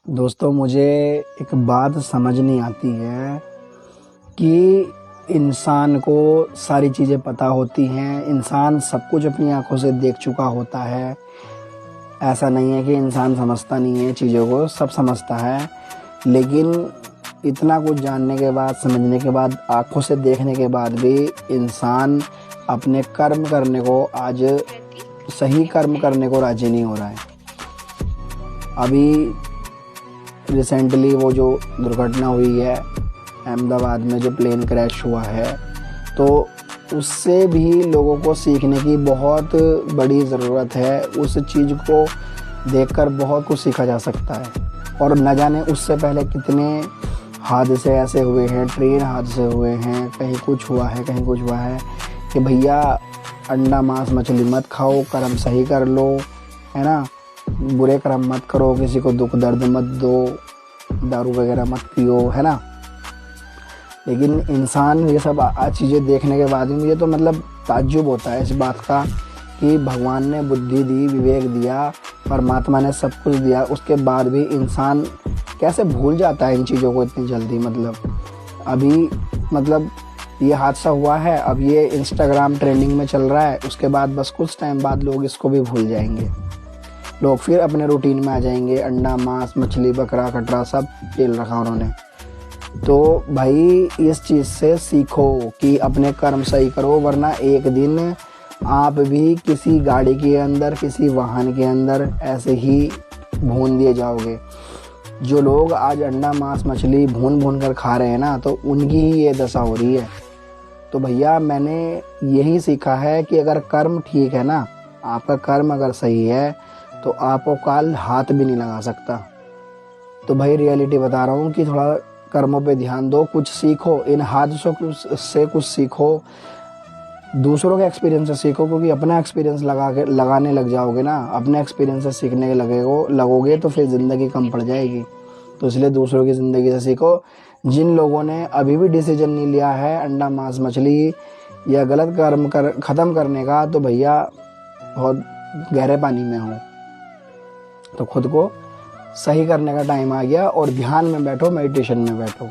दोस्तों, मुझे एक बात समझ नहीं आती है कि इंसान को सारी चीज़ें पता होती हैं, इंसान सब कुछ अपनी आँखों से देख चुका होता है। ऐसा नहीं है कि इंसान समझता नहीं है चीज़ों को, सब समझता है। लेकिन इतना कुछ जानने के बाद, समझने के बाद, आँखों से देखने के बाद भी इंसान अपने कर्म करने को आज सही कर्म करने को राज़ी नहीं हो रहा है। अभी रिसेंटली वो जो दुर्घटना हुई है अहमदाबाद में, जो प्लेन क्रैश हुआ है, तो उससे भी लोगों को सीखने की बहुत बड़ी ज़रूरत है। उस चीज़ को देखकर बहुत कुछ सीखा जा सकता है। और न जाने उससे पहले कितने हादसे ऐसे हुए हैं, ट्रेन हादसे हुए हैं, कहीं कुछ हुआ है, कहीं कुछ हुआ है कि भैया अंडा मांस मछली मत खाओ, कर्म सही कर लो, है ना। बुरे कर्म मत करो, किसी को दुख दर्द मत दो, दारू वगैरह मत पियो, है ना। लेकिन इंसान ये सब चीज़ें देखने के बाद ही मुझे तो मतलब ताज्जुब होता है इस बात का कि भगवान ने बुद्धि दी, विवेक दिया, परमात्मा ने सब कुछ दिया, उसके बाद भी इंसान कैसे भूल जाता है इन चीज़ों को इतनी जल्दी। मतलब ये हादसा हुआ है, अब ये इंस्टाग्राम ट्रेंडिंग में चल रहा है, उसके बाद बस कुछ टाइम बाद लोग इसको भी भूल जाएंगे। लोग फिर अपने रूटीन में आ जाएंगे, अंडा मांस मछली बकरा कटरा सब तेल रखा उन्होंने। तो भाई इस चीज़ से सीखो कि अपने कर्म सही करो, वरना एक दिन आप भी किसी गाड़ी के अंदर, किसी वाहन के अंदर ऐसे ही भून दिए जाओगे। जो लोग आज अंडा मांस मछली भून भून कर खा रहे हैं ना, तो उनकी ही ये दशा हो रही है। तो भैया मैंने यही सीखा है कि अगर कर्म ठीक है ना, आपका कर्म अगर सही है तो आपको काल हाथ भी नहीं लगा सकता। तो भाई रियलिटी बता रहा हूँ कि थोड़ा कर्मों पे ध्यान दो, कुछ सीखो, इन हादसों से कुछ सीखो, दूसरों के एक्सपीरियंस से सीखो। क्योंकि अपना एक्सपीरियंस लगाने लग जाओगे ना, अपने एक्सपीरियंस से सीखने के लगोगे तो फिर ज़िंदगी कम पड़ जाएगी। तो इसलिए दूसरों की ज़िंदगी से सीखो। जिन लोगों ने अभी भी डिसीजन नहीं लिया है अंडा मांस मछली या गलत कर्म ख़त्म करने का, तो भैया बहुत गहरे पानी में हो। तो खुद को सही करने का टाइम आ गया और ध्यान में बैठो, मेडिटेशन में बैठो।